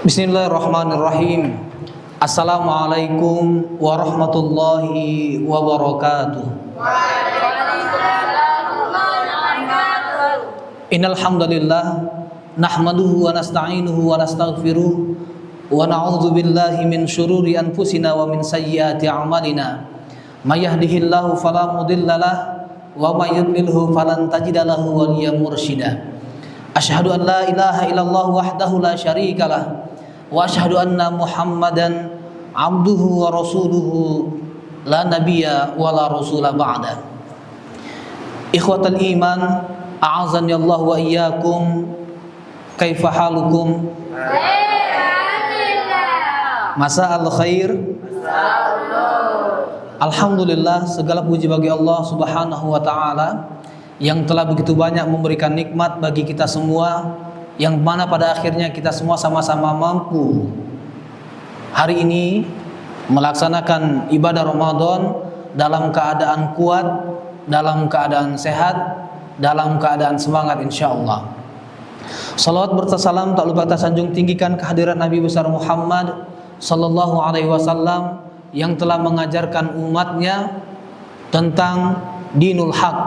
Bismillahirrahmanirrahim. Assalamualaikum warahmatullahi wabarakatuh. Innal hamdalillah nahmaduhu wa nasta'inuhu wa nastaghfiruh wa na'udzu billahi min syururi anfusina wa min sayyiati a'malina. May yahdihillahu fala mudhillalah wa may yudlilhu falan tajida lahu waliyyan mursyida. Asyhadu an la ilaha illallah wahdahu la syarikalah wa asyhadu anna Muhammadan abduhu wa rasuluhu la nabiyya wa la rasula ba'da. Ikhwatal iman, a'azani Allah wa iyyakum. Kaifa halukum? Masa'al khair. Alhamdulillah, segala puji bagi Allah Subhanahu wa taala yang telah begitu banyak memberikan nikmat bagi kita semua, yang mana pada akhirnya kita semua sama-sama mampu hari ini melaksanakan ibadah Ramadan dalam keadaan kuat, dalam keadaan sehat, dalam keadaan semangat insyaallah. Salawat berserta salam tak lupa kita sanjung tinggikan kehadiran Nabi besar Muhammad sallallahu alaihi wasallam yang telah mengajarkan umatnya tentang dinul haq,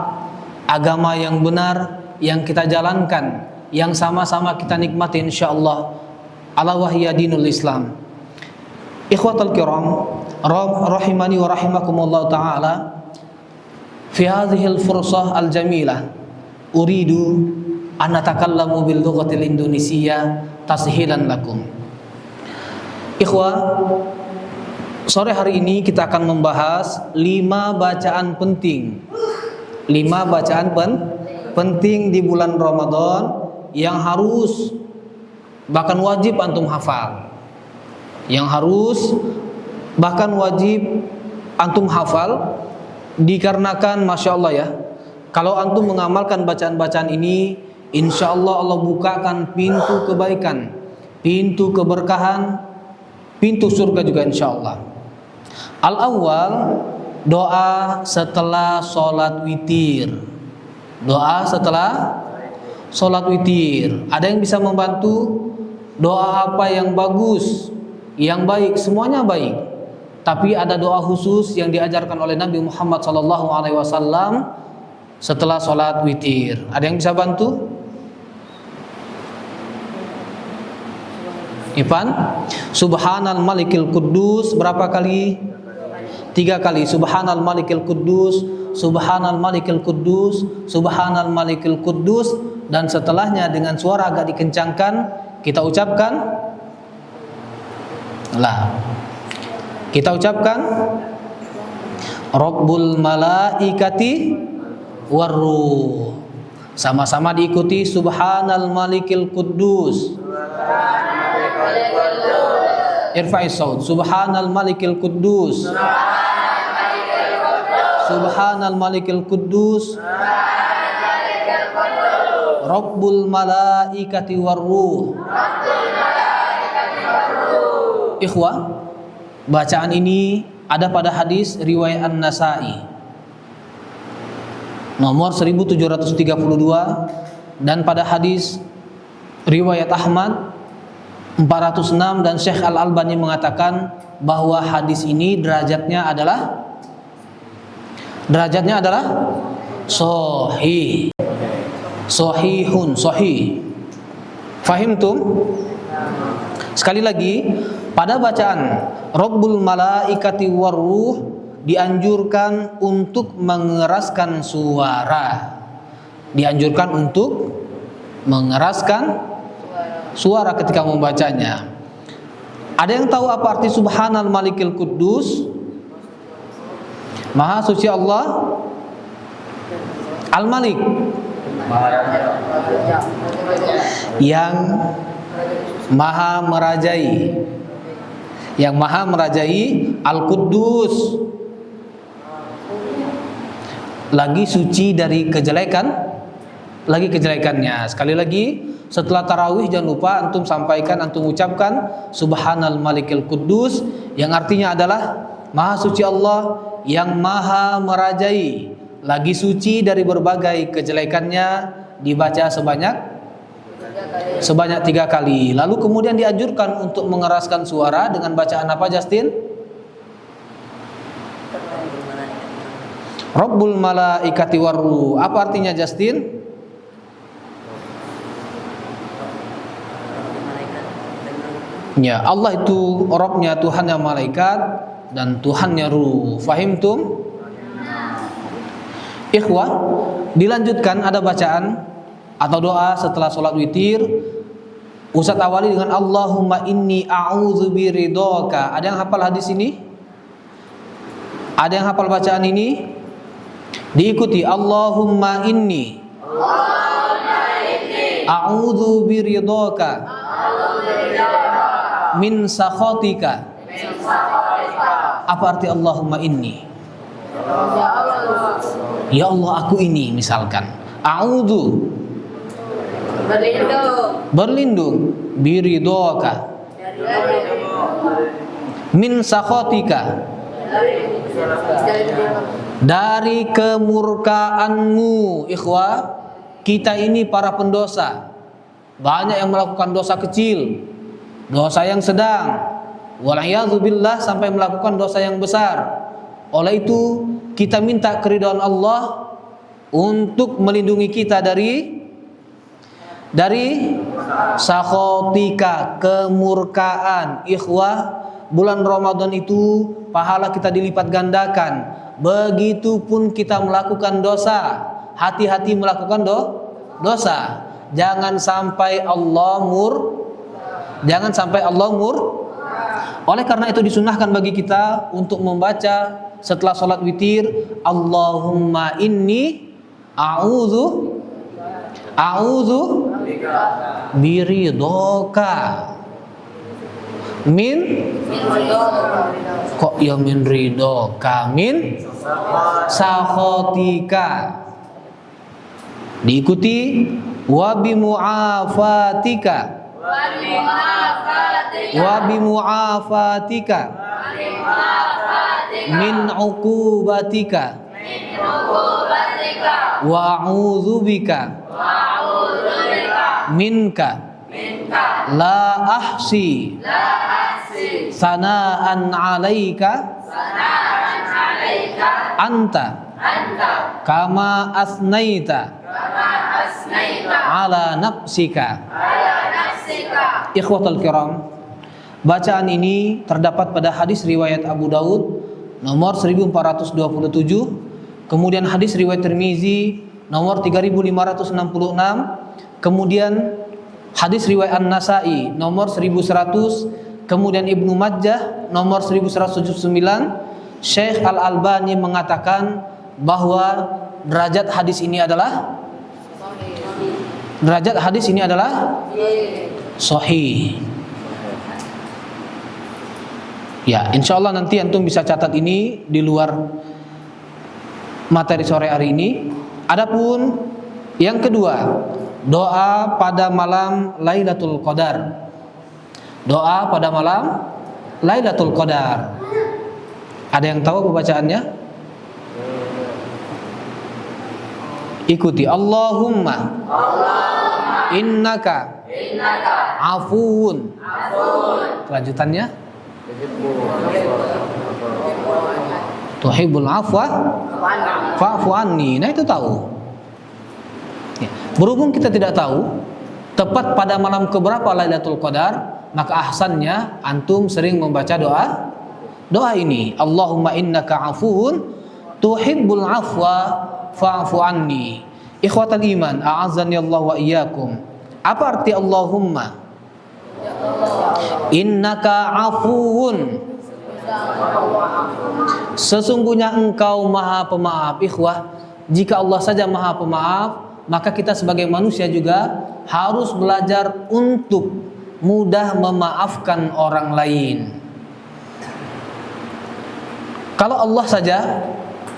agama yang benar yang kita jalankan, yang sama-sama kita nikmati insyaallah. Ala wahya dinul Islam. Ikhwatal kiram, rahimani wa rahimakumullah taala. Fi hadhil fursah al jamilah uridu an natakallamu bil lughatil indonesia tashilan lakum. Ikhwah, sore hari ini kita akan membahas 5 bacaan penting. 5 bacaan penting di bulan Ramadan yang harus bahkan wajib antum hafal. Yang harus bahkan wajib antum hafal dikarenakan Masya Allah ya, kalau antum mengamalkan bacaan-bacaan ini, insya Allah Allah bukakan pintu kebaikan, pintu keberkahan, pintu surga juga insya Allah. Al-awwal, doa setelah sholat witir. Doa setelah sholat witir. Ada yang bisa membantu? Doa apa yang bagus, yang baik, semuanya baik. Tapi ada doa khusus yang diajarkan oleh Nabi Muhammad SAW setelah sholat witir. Ada yang bisa bantu? Ipan? Subhanal malikil quddus berapa kali? 3 kali. Subhanal malikil quddus, subhanal malikil quddus, subhanal malikil quddus. Dan setelahnya dengan suara agak dikencangkan kita ucapkan Rabbul malaikati warruh. Sama-sama diikuti subhanal malikil quddus. Irfa'is saut. Subhanal malikil quddus. Subhanal malikil quddus. Rabbul malaikati warruh. Ikhwah, bacaan ini ada pada hadis riwayat An-Nasa'i nomor 1732 dan pada hadis riwayat Ahmad 406, dan Syekh Al-Albani mengatakan bahwa hadis ini derajatnya adalah sahih. Sahihun, sahih. Fahimtum? Sekali lagi, pada bacaan Rabbul malaikati warruh dianjurkan untuk mengeraskan suara. Dianjurkan untuk mengeraskan suara ketika membacanya. Ada yang tahu apa arti subhanal malikil quddus? Maha suci Allah Al-Malik, yang maha merajai, Al-Quddus, lagi suci dari kejelekannya. Sekali lagi, setelah tarawih jangan lupa antum sampaikan, antum ucapkan subhanal malikil quddus, yang artinya adalah maha suci Allah yang maha merajai, lagi suci dari berbagai kejelekannya, dibaca sebanyak sebanyak 3 kali. Lalu kemudian dianjurkan untuk mengeraskan suara dengan bacaan apa, Justin? Rabbul malaikati warruh. Apa artinya, Justin? Ya, Allah itu Rabbnya, Tuhannya malaikat dan Tuhannya ruh. Fahimtum? Ikhwah, dilanjutkan ada bacaan atau doa setelah sholat witir. Ustaz awali dengan Allahumma inni a'udzu biridhoka. Ada yang hafal hadis ini? Ada yang hafal bacaan ini? Diikuti. Allahumma inni a'udzu biridhoka min sakhatika. Apa arti Allahumma inni? Ya Allah, aku ini, misalkan. A'udzu, berlindung, biridhoka, min sakhatika, dari kemurkaanmu. Ikhwah, kita ini para pendosa. Banyak yang melakukan dosa kecil, dosa yang sedang, wal'iyadzubillah, sampai melakukan dosa yang besar. Oleh itu kita minta keridhaan Allah untuk melindungi kita dari sakhotika, kemurkaan. Ikhwah, bulan Ramadan itu pahala kita dilipat gandakan. Begitupun kita melakukan dosa, hati-hati melakukan dosa. Jangan sampai Allah Oleh karena itu disunahkan bagi kita untuk membaca setelah sholat witir, Allahumma inni a'udzu biridhoka min ridhoka min sakhatika. Diikuti wa bimu'afatika min uqubatika wa a'udzubika minka la ahsi sana'an 'alaika anta kama asnaita ala nafsika. Ikhwatul kiram, bacaan ini terdapat pada hadis riwayat Abu Daud nomor 1427, kemudian hadis riwayat Tirmizi nomor 3566, kemudian hadis riwayat An-Nasa'i nomor 1100, kemudian Ibnu Majah nomor 1179. Syekh Al-Albani mengatakan bahwa derajat hadis ini adalah sahih. Ya, insya Allah nanti antum bisa catat ini di luar materi sore hari ini. Adapun yang kedua, doa pada malam Lailatul Qadar. Doa pada malam Lailatul Qadar. Ada yang tahu pembacaannya? Ikuti. Allahumma innaka afuun. Kelanjutannya, tuhibbul afwa fa'fu anni. Nah, itu tahu. Ya. Berhubung kita tidak tahu tepat pada malam keberapa Lailatul Qadar, maka ahsannya antum sering membaca doa ini. Allahumma innaka afuun tuhibbul afwa fa'fu anni. Ikhwatal iman, a'azzani Allah wa iyyakum. Apa arti Allahumma? Innaka afuun, sesungguhnya engkau maha pemaaf. Ikhwah, jika Allah saja maha pemaaf, maka kita sebagai manusia juga harus belajar untuk mudah memaafkan orang lain. Kalau Allah saja,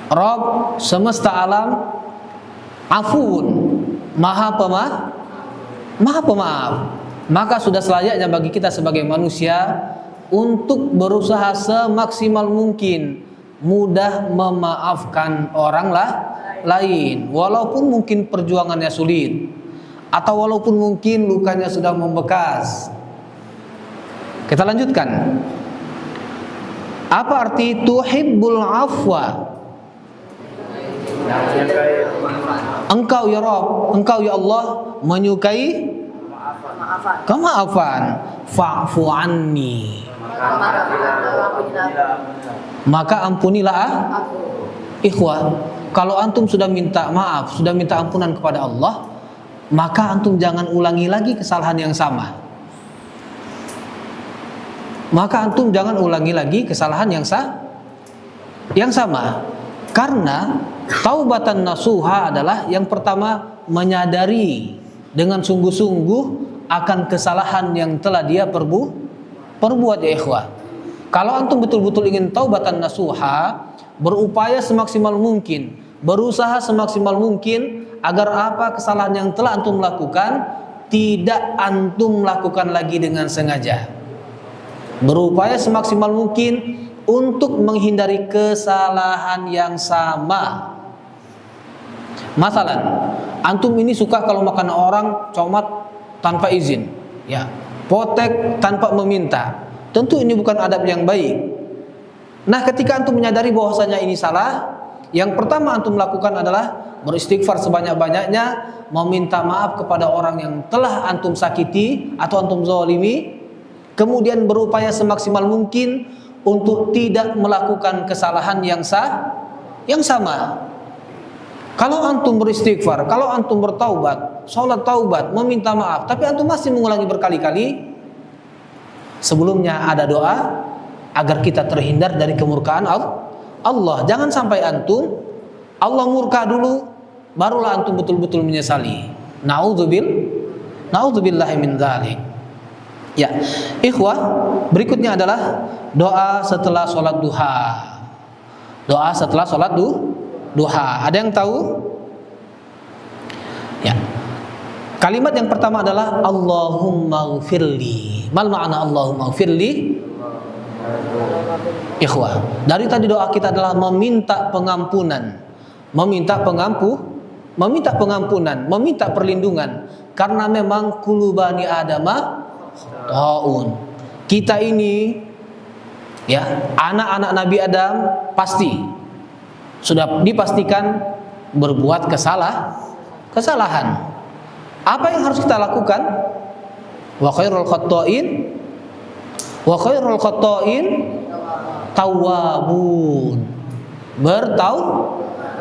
Rabb semesta alam, afuun, maha pemaaf, maka sudah selayaknya bagi kita sebagai manusia untuk berusaha semaksimal mungkin mudah memaafkan orang lain, walaupun mungkin perjuangannya sulit. atau walaupun mungkin lukanya sudah membekas. Kita lanjutkan. Apa arti tuhibbul afwa? Engkau ya Rabb, engkau ya Allah menyukai kemaafan. Fa'fu anni, maka ampunilah ikhwah. Kalau antum sudah minta maaf, sudah minta ampunan kepada Allah, maka antum jangan ulangi lagi kesalahan yang sama. Maka antum jangan ulangi lagi kesalahan yang sama. Karena taubatan nasuha adalah yang pertama menyadari dengan sungguh-sungguh akan kesalahan yang telah dia perbuat ya ikhwah. Kalau antum betul-betul ingin taubatan nasuha, berupaya semaksimal mungkin, berusaha semaksimal mungkin agar apa kesalahan yang telah antum lakukan tidak antum lakukan lagi dengan sengaja. Berupaya semaksimal mungkin untuk menghindari kesalahan yang sama. Masalan, antum ini suka kalau makan orang comat tanpa izin, ya, potek tanpa meminta. Tentu ini bukan adab yang baik. Nah, ketika antum menyadari bahwasanya ini salah, yang pertama antum lakukan adalah beristighfar sebanyak-banyaknya, meminta maaf kepada orang yang telah antum sakiti atau antum zalimi, kemudian berupaya semaksimal mungkin untuk tidak melakukan kesalahan yang sama. Kalau antum beristighfar, kalau antum bertaubat, sholat taubat, meminta maaf, tapi antum masih mengulangi berkali-kali, sebelumnya ada doa agar kita terhindar dari kemurkaan Allah. Jangan sampai antum Allah murka dulu, barulah antum betul-betul menyesali. Na'udzubillahi min dzalik. Ya, ikhwah, berikutnya adalah doa setelah sholat duha. Doa setelah sholat duha. Ada yang tahu? Ya. Kalimat yang pertama adalah Allahumma ghfirli. Mal ma'na Allahumma ghfirli? Ikhwah, dari tadi doa kita adalah meminta pengampunan, meminta pengampunan, meminta perlindungan, karena memang kullu bani adama ta'un. Kita ini, ya, anak-anak Nabi Adam pasti sudah dipastikan berbuat kesalahan. Apa yang harus kita lakukan? Wa khairul khatta'in tawwabun.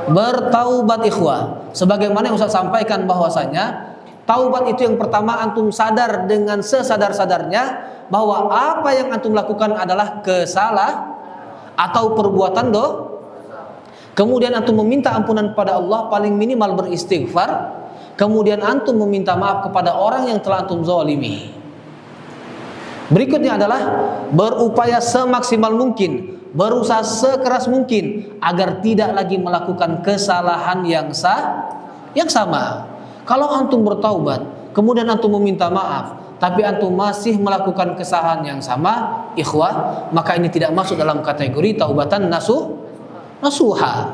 Bertaubat ikhwah. Sebagaimana yang Ustaz sampaikan bahwasanya taubat itu yang pertama antum sadar dengan sesadar-sadarnya bahwa apa yang antum lakukan adalah atau perbuatan Kemudian antum meminta ampunan kepada Allah, paling minimal beristighfar. Kemudian antum meminta maaf kepada orang yang telah antum zalimi. Berikutnya adalah berupaya semaksimal mungkin, berusaha sekeras mungkin agar tidak lagi melakukan kesalahan yang sama. Kalau antum bertaubat, kemudian antum meminta maaf, tapi antum masih melakukan kesalahan yang sama, ikhwah, maka ini tidak masuk dalam kategori taubatan nasuha.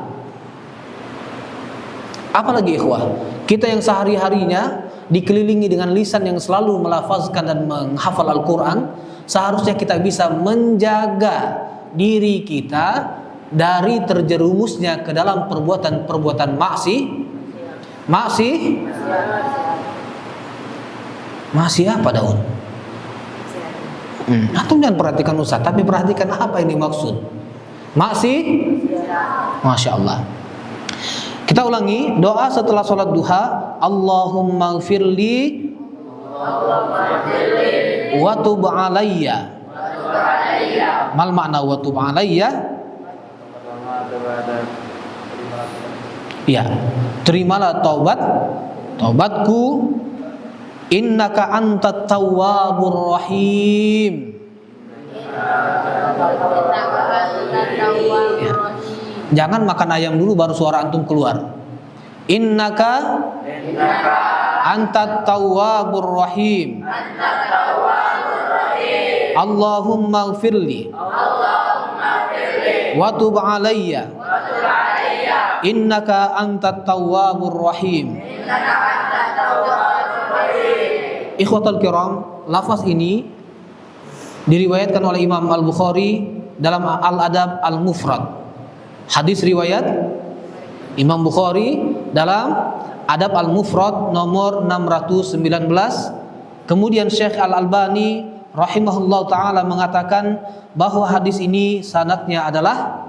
Apalagi ikhwah, kita yang sehari-harinya dikelilingi dengan lisan yang selalu melafazkan dan menghafal Al-Quran, seharusnya kita bisa menjaga diri kita dari terjerumusnya ke dalam perbuatan masih apa daun? Antum jangan perhatikan Ustaz, tapi perhatikan apa yang dimaksud. Masya Allah. Kita ulangi doa setelah sholat duha. Allahumma gfirli wa tub alayya. Mal makna wa tub alayya? Ya, terimalah taubatku. Innaka antat tawwabur rahim. Ya. Jangan makan ayam dulu baru suara antum keluar. Innaka antat tawwabur rahim. Allahumma gfirli wa tub alayya. Innaka antat tawwabur rahim. Ikhwatul kiram, lafaz ini diriwayatkan oleh Imam Al-Bukhari dalam Al-Adab Al-Mufrad. Hadis riwayat Imam Bukhari dalam Adab Al-Mufrad nomor 619. Kemudian Syekh Al-Albani rahimahullah taala mengatakan bahwa hadis ini sanadnya adalah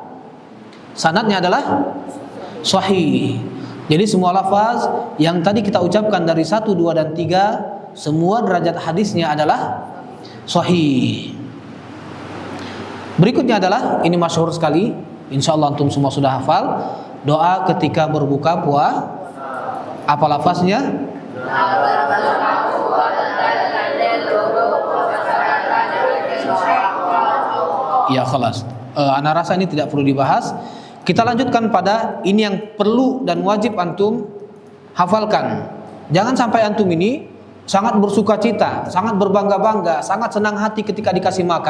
sahih. Jadi semua lafaz yang tadi kita ucapkan dari 1, 2 dan 3, semua derajat hadisnya adalah sahih. Berikutnya adalah, ini masyhur sekali, insyaallah antum semua sudah hafal, doa ketika berbuka puasa. Apa lafaznya? Ya khalas. Ana rasa ini tidak perlu dibahas. Kita lanjutkan pada ini yang perlu dan wajib antum hafalkan. Jangan sampai antum ini sangat bersuka cita, sangat berbangga-bangga, sangat senang hati ketika dikasih makan.